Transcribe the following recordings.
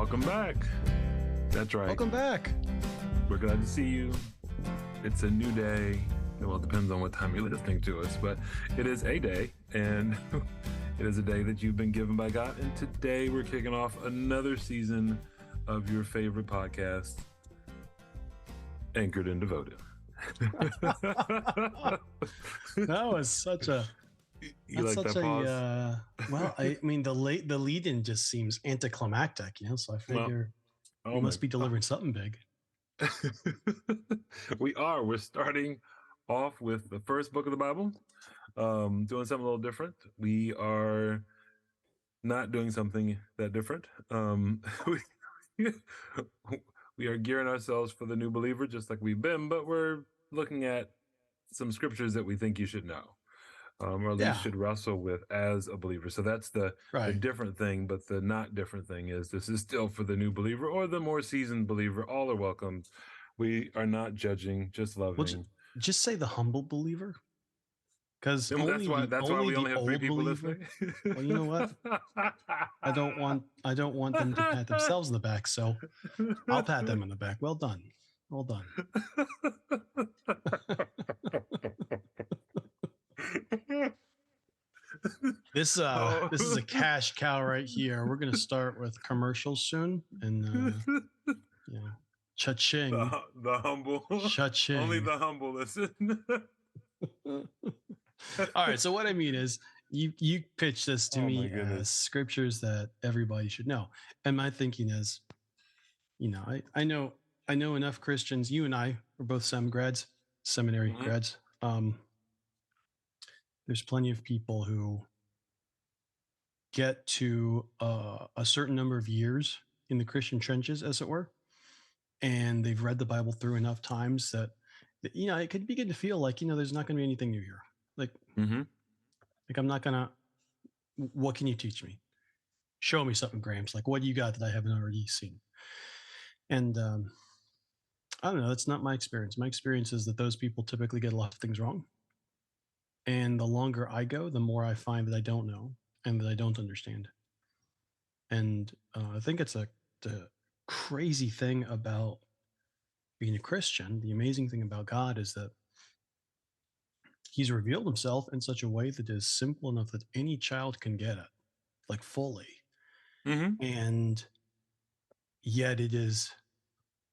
Welcome back. That's right. Welcome back. We're glad to see you. It's a new day. Well, it depends on what time you're listening to us, but it is a day, and it is a day that you've been given by God. And today we're kicking off another season of your favorite podcast, Anchored and Devoted. That was such a... You like that pause? Well, I mean, the lead-in just seems anticlimactic, so I figure you must be delivering something big. We're starting off with the first book of the Bible, doing something a little different. We are not doing something that different. We are gearing ourselves for the new believer, just like we've been, but we're looking at some scriptures that we think you should know. Or at least should wrestle with as a believer. So that's the different thing, but the not different thing is this is still for the new believer or the more seasoned believer. All are welcome. We are not judging, just loving. Just say the humble believer, because that's why we only have 3 people listening. Well, you know what? I don't want them to pat themselves in the back, so I'll pat them in the back. Well done. Well done. This is a cash cow right here. We're gonna start with commercials soon, and cha-ching. The humble, cha-ching. Only the humble listen. All right. So what I mean is, you pitch this to me as scriptures that everybody should know, and my thinking is, I know enough Christians. You and I are both seminary grads. There's plenty of people who get to a certain number of years in the Christian trenches, as it were, and they've read the Bible through enough times that it could begin to feel like there's not going to be anything new here. Like, like I'm not gonna. What can you teach me? Show me something, Grams. Like, what do you got that I haven't already seen? And I don't know. That's not my experience. My experience is that those people typically get a lot of things wrong. And the longer I go, the more I find that I don't know and that I don't understand. And I think it's the crazy thing about being a Christian. The amazing thing about God is that he's revealed himself in such a way that is simple enough that any child can get it, like fully. And yet it is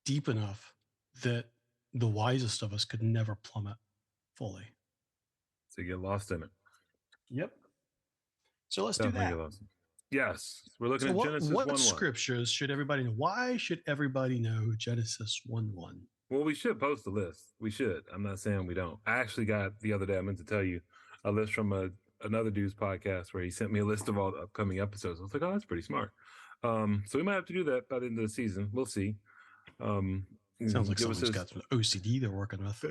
deep enough that the wisest of us could never plumb it fully. So you get lost in it. Yep. So let's do that. Yes. We're looking at Genesis 1:1. What scriptures should everybody know? Why should everybody know Genesis 1:1? Well, we should post a list. We should. I'm not saying we don't. I actually got the other day, I meant to tell you, a list from another dude's podcast where he sent me a list of all the upcoming episodes. I was like, oh, that's pretty smart. So we might have to do that by the end of the season. We'll see. Sounds like someone's got some OCD they're working with.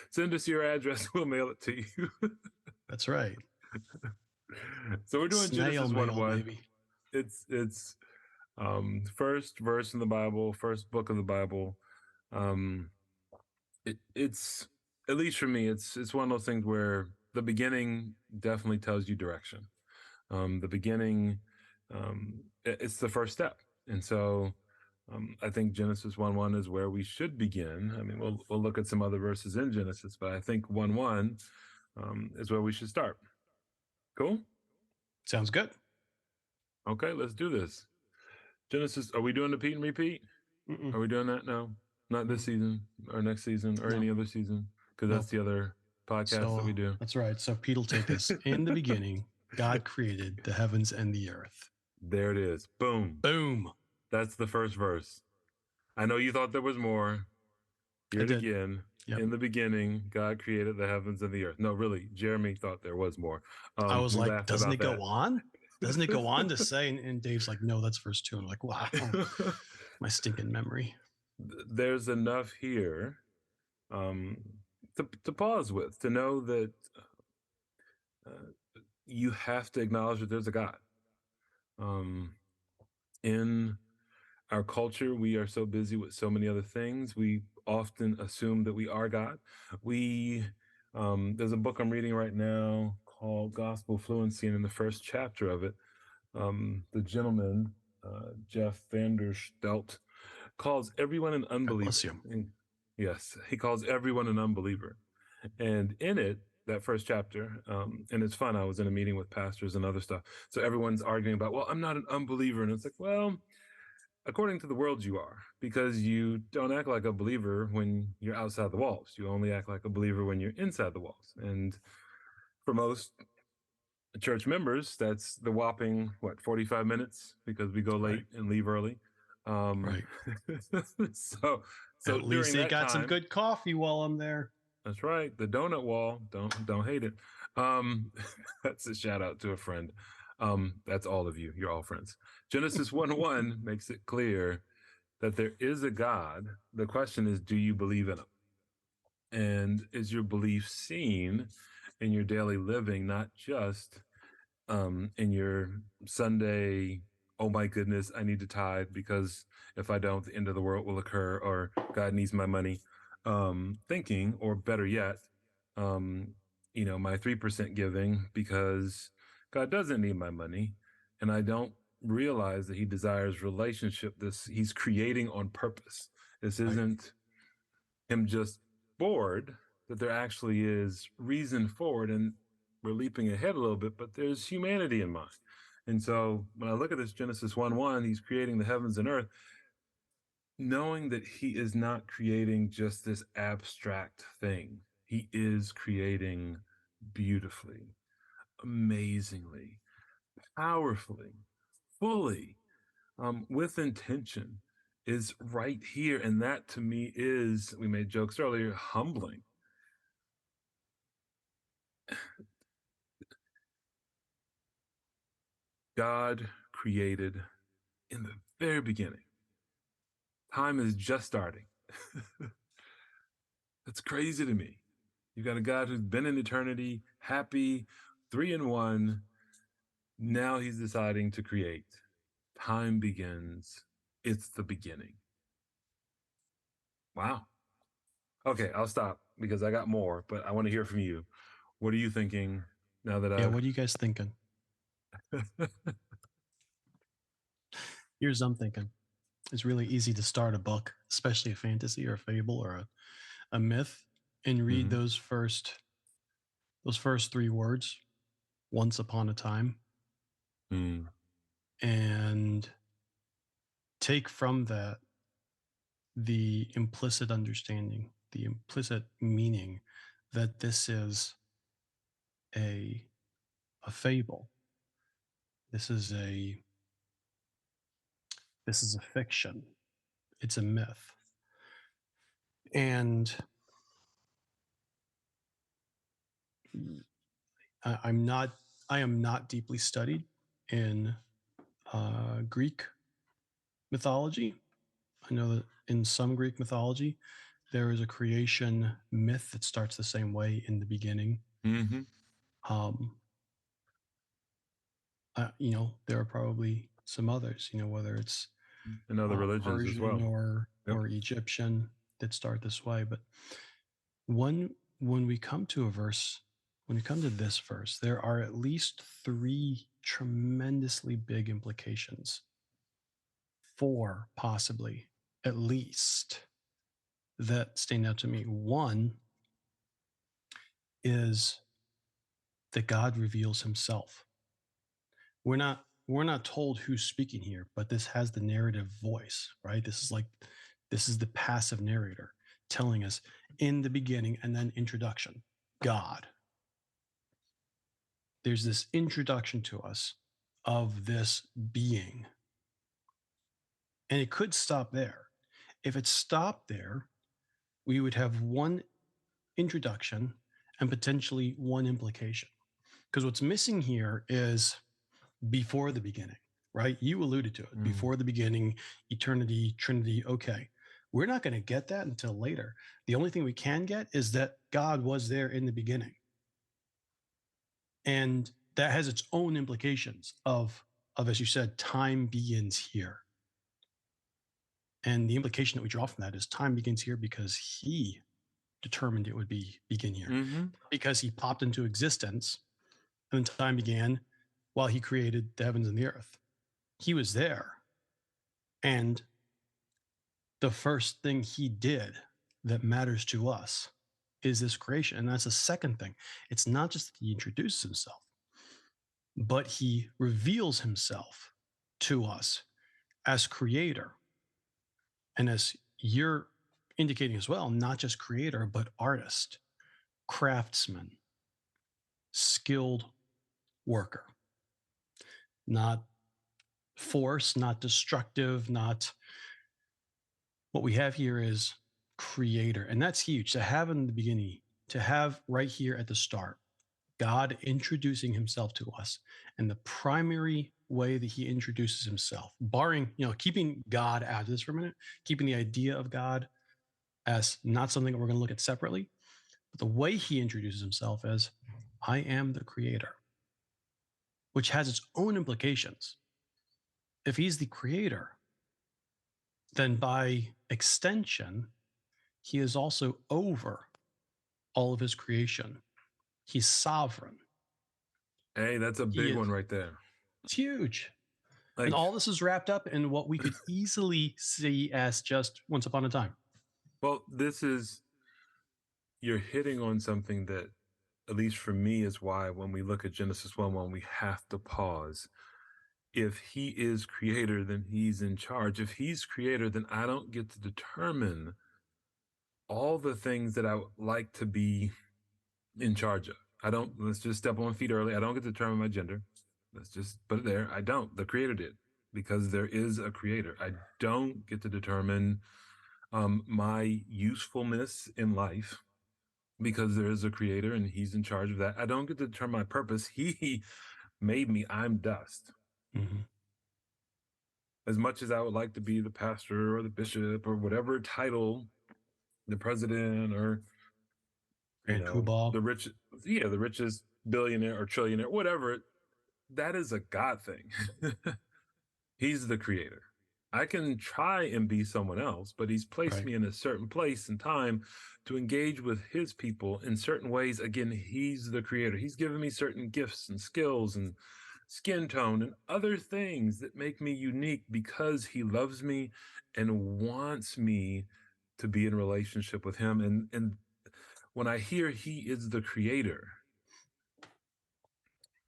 Send us your address. We'll mail it to you. That's right. So we're doing Genesis 1:1. It's first verse in the Bible, first book of the Bible. It's, at least for me, it's one of those things where the beginning definitely tells you direction. The beginning, it's the first step. And so I think Genesis 1:1 is where we should begin. I mean, we'll look at some other verses in Genesis, but I think 1:1 is where we should start. Cool? Sounds good. Okay, let's do this. Genesis, are we doing the Pete and repeat? Are we doing that? No, not this season or next season or any other season, because that's the other podcast that we do. That's right. So Pete will take us. In the beginning, God created the heavens and the earth. There it is. Boom. Boom. That's the first verse. I know you thought there was more. Here it again. Yep. In the beginning, God created the heavens and the earth. No, really, Jeremy thought there was more. I was like, doesn't it go on? Doesn't it go on to say? And Dave's like, no, that's verse 2. I'm like, wow, my stinking memory. There's enough here to pause with, to know that you have to acknowledge that there's a God. In our culture, we are so busy with so many other things. We often assume that we are God. There's a book I'm reading right now called Gospel Fluency, and in the first chapter of it, the gentleman Jeff Vanderstelt, calls everyone an God bless unbeliever. you. And yes, he calls everyone an unbeliever. And in it, that first chapter, and it's fun. I was in a meeting with pastors and other stuff. So everyone's arguing about, well, I'm not an unbeliever. And it's like, well, according to the world, you are, because you don't act like a believer when you're outside the walls. You only act like a believer when you're inside the walls. And for most church members, that's the whopping, what, 45 minutes because we go Right. late and leave early. Um, Right. so, so At least during they that got some time, good coffee while I'm there. that's right. The donut wall. Don't hate it. Um, that's a shout out to a friend. That's all of you. You're all friends. Genesis 1:1 makes it clear that there is a God. The question is, do you believe in him? And is your belief seen in your daily living, not just in your Sunday, oh my goodness, I need to tithe because if I don't, the end of the world will occur, or God needs my money, thinking, or better yet, um, my 3% giving because God doesn't need my money. And I don't realize that he desires relationship. He's creating on purpose. This Right. isn't him just bored, that there actually is reason forward. And we're leaping ahead a little bit, but there's humanity in mind. And so when I look at this Genesis 1:1, he's creating the heavens and earth, knowing that he is not creating just this abstract thing. He is creating beautifully, amazingly, powerfully, fully, with intention is right here. And that to me is, we made jokes earlier, humbling. God created in the very beginning. Time is just starting. That's crazy to me. You've got a God who's been in eternity, happy, three in one. Now he's deciding to create. Time begins. It's the beginning. Wow. Okay, I'll stop because I got more, but I want to hear from you. What are you thinking now that Yeah. I've. What are you guys thinking? Here's what I'm thinking. It's really easy to start a book, especially a fantasy or a fable or a myth, and read Mm-hmm. those first three words, once upon a time, Mm. and take from that the implicit understanding, the implicit meaning that this is a a fable. This is a fiction. It's a myth. And I'm not I am not deeply studied in Greek mythology. I know that in some Greek mythology, there is a creation myth that starts the same way in the beginning. Mm-hmm. Um, there are probably some others, whether it's And other religions as Persian well. or Yep. Egyptian that start this way. But when when we come to a verse, when we come to this verse, there are at least three tremendously big implications, four possibly at least, that stand out to me. One is that God reveals himself. We're not told who's speaking here, but this has the narrative voice, right? This is the passive narrator telling us in the beginning, and then introduction, God. There's this introduction to us of this being. And it could stop there. If it stopped there, we would have one introduction and potentially one implication. Because what's missing here is before the beginning, right? You alluded to it, Mm. before the beginning, eternity, Trinity. Okay. We're not going to get that until later. The only thing we can get is that God was there in the beginning. And that has its own implications of, as you said, time begins here. And the implication that we draw from that is time begins here because he determined it would begin here, Mm-hmm. because he popped into existence and time began while he created the heavens and the earth. He was there. And the first thing he did that matters to us is this creation. And that's the second thing. It's not just that he introduces himself, but he reveals himself to us as creator. And as you're indicating as well, not just creator, but artist, craftsman, skilled worker, not force, not destructive, not what we have here is creator. And that's huge to have in the beginning, to have right here at the start, God introducing himself to us. And the primary way that he introduces himself, barring, keeping God out of this for a minute, keeping the idea of God as not something that we're going to look at separately, but the way he introduces himself as, I am the creator, which has its own implications. If he's the creator, then by extension, he is also over all of his creation. He's sovereign. Hey, that's a He big is one right there. it's huge. And Like, all this is wrapped up in what we could easily see as just once upon a time. well, you're hitting on something that, at least for me, is why when we look at Genesis 1:1, we have to pause. If he is creator, then he's in charge. If he's creator, then I don't get to determine all the things that I would like to be in charge of. I don't, let's just step on feet early. I don't get to determine my gender. Let's just put it there. I don't. The creator did, because there is a creator. I don't get to determine my usefulness in life, because there is a creator and he's in charge of that. I don't get to determine my purpose. He made me. I'm dust. Mm-hmm. As much as I would like to be the pastor or the bishop or whatever title, the president, or Grand Poobah. the rich, yeah, the richest billionaire or trillionaire, whatever, that is a God thing. He's the creator. I can try and be someone else, but he's placed Right. me in a certain place and time to engage with his people in certain ways. Again, he's the creator. He's given me certain gifts and skills and skin tone and other things that make me unique, because he loves me and wants me to be in relationship with him. And when I hear he is the creator,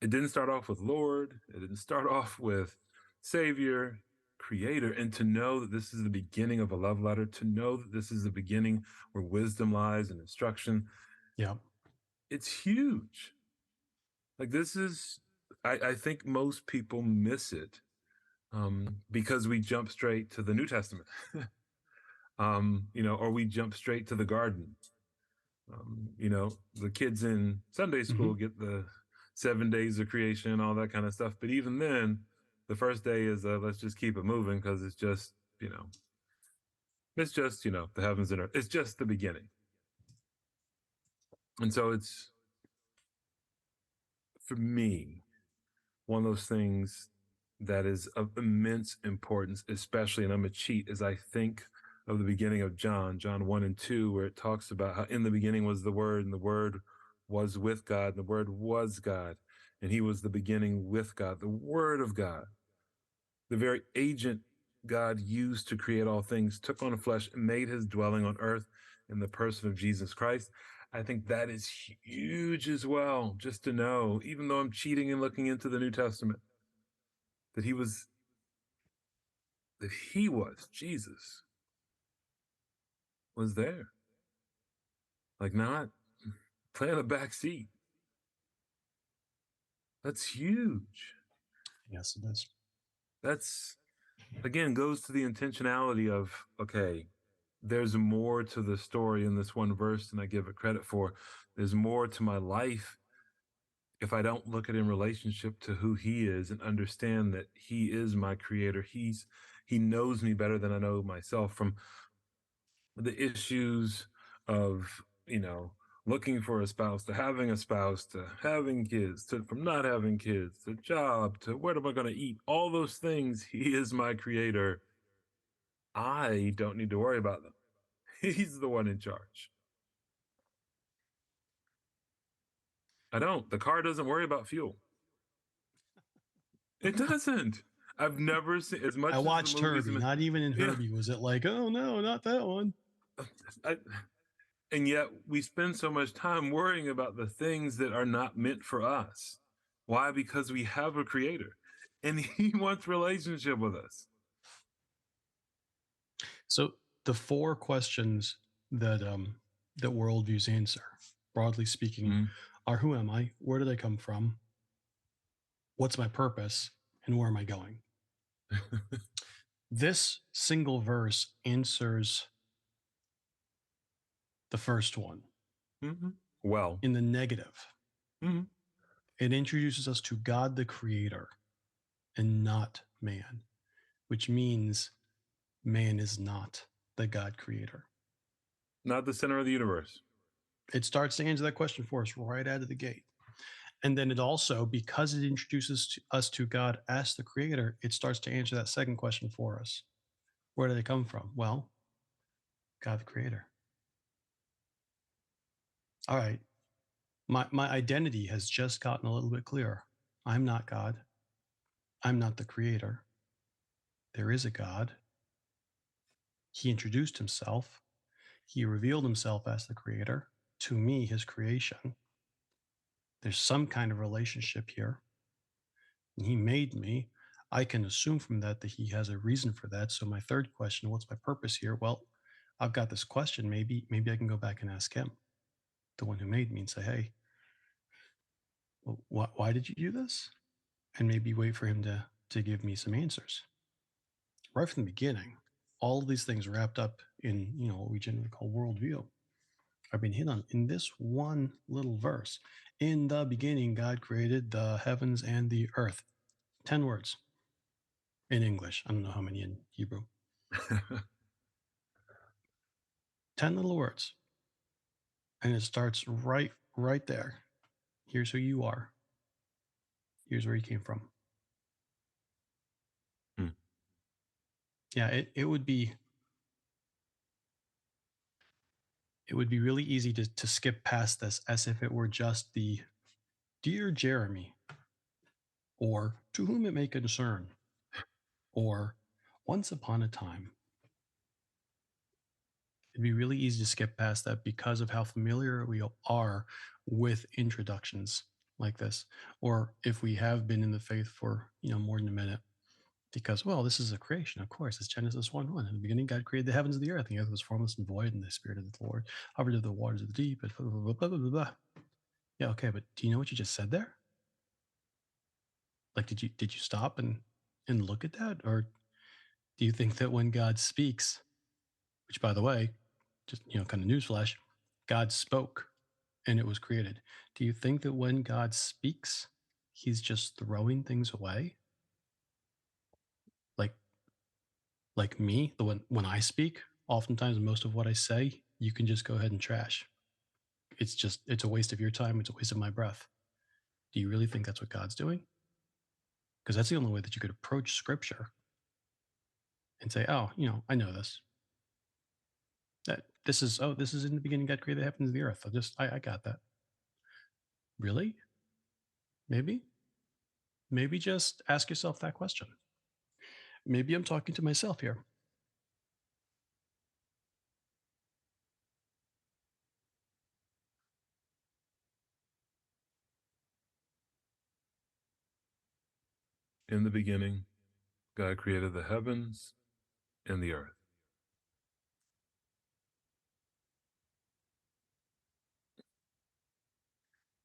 it didn't start off with Lord. It didn't start off with Savior, Creator. And to know that this is the beginning of a love letter, to know that this is the beginning where wisdom lies and instruction, Yeah. it's huge. Like, this is, I think most people miss it, because we jump straight to the New Testament, or we jump straight to the garden. The kids in Sunday Mm-hmm. school get the 7 days of creation, all that kind of stuff. But even then, the first day is let's just keep it moving, because it's just the heavens and earth. It's just the beginning. And so it's, for me, one of those things that is of immense importance, especially, and I'm a cheat, as I think of the beginning of John 1 and 2, where it talks about how in the beginning was the Word, and the Word was with God, and the Word was God, and he was the beginning with God, the Word of God, the very agent God used to create all things, took on flesh and made his dwelling on earth in the person of Jesus Christ. I think that is huge as well, just to know, even though I'm cheating and looking into the New Testament, that Jesus was there, like, not playing a back seat. That's huge. Yes, it is. That's, again, goes to the intentionality of, okay, there's more to the story in this one verse than I give it credit for. There's more to my life if I don't look at it in relationship to who he is and understand that he is my creator. He knows me better than I know myself, from the issues of, looking for a spouse, to having a spouse, to having kids, to from not having kids, to job, to what am I going to eat? All those things, he is my creator. I don't need to worry about them. He's the one in charge. I don't. The car doesn't worry about fuel. It doesn't. I've never seen as I much as the watched movies. Herbie. Not even in Yeah, Herbie was it like, oh no, not that one. I, and yet we spend so much time worrying about the things that are not meant for us. Why? Because we have a creator, and he wants relationship with us. So the four questions that that worldviews answer, broadly speaking, Mhm. are: who am I? Where did I come from? What's my purpose? And where am I going? This single verse answers the first one Mhm. Well, in the negative. mhm. It introduces us to God the Creator and not man, which means man is not the God Creator. Not the center of the universe. It starts to answer that question for us right out of the gate. And then it also, because it introduces us to God as the Creator, it starts to answer that second question for us. Where do they come from? Well, God the Creator. All right. My identity has just gotten a little bit clearer. I'm not God. I'm not the Creator. There is a God. He introduced himself. He revealed himself as the Creator to me, his creation. There's some kind of relationship here. And he made me. I can assume from that that he has a reason for that. So my third question, what's my purpose here? Well, I've got this question. Maybe I can go back and ask him, the one who made me, and say, hey, well, why did you do this? And maybe wait for him to give me some answers. Right from the beginning, all of these things wrapped up in, what we generally call worldview are being hit on in this one little verse. In the beginning, God created the heavens and the earth. 10 words in English. I don't know how many in Hebrew. 10 little words. And it starts right there. Here's who you are. Here's where you came from. Hmm. Yeah, it would be really easy to skip past this as if it were just the Dear Jeremy, or To Whom It May Concern, or Once Upon a Time. It'd be really easy to skip past that because of how familiar we are with introductions like this, or if we have been in the faith for more than a minute. Because, well, this is a creation, of course. It's Genesis 1:1. In the beginning, God created the heavens and the earth. And the earth was formless and void, and the Spirit of the Lord hovered over the waters of the deep. Blah, blah, blah, blah, blah, blah. Yeah, okay, but do you know what you just said there? Like, did you stop and look at that? Or do you think that when God speaks, which, by the way, just, kind of newsflash, God spoke and it was created. Do you think that when God speaks, he's just throwing things away? Like, me, the when I speak, oftentimes most of what I say, you can just go ahead and trash. It's a waste of your time. It's a waste of my breath. Do you really think that's what God's doing? Because that's the only way that you could approach scripture and say, oh, I know this. That this is in the beginning, God created the heavens and the earth. I got that. Really? Maybe? Maybe just ask yourself that question. Maybe I'm talking to myself here. In the beginning, God created the heavens and the earth.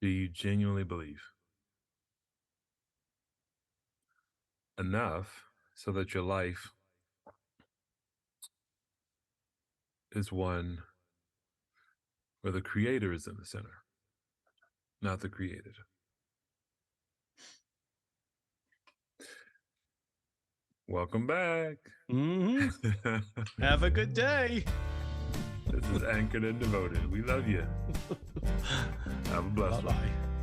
Do you genuinely believe? Enough so that your life is one where the creator is in the center, not the created. Welcome back. Mm-hmm. Have a good day. This is Anchored and Devoted. We love you. Have a blessed one. Bye-bye.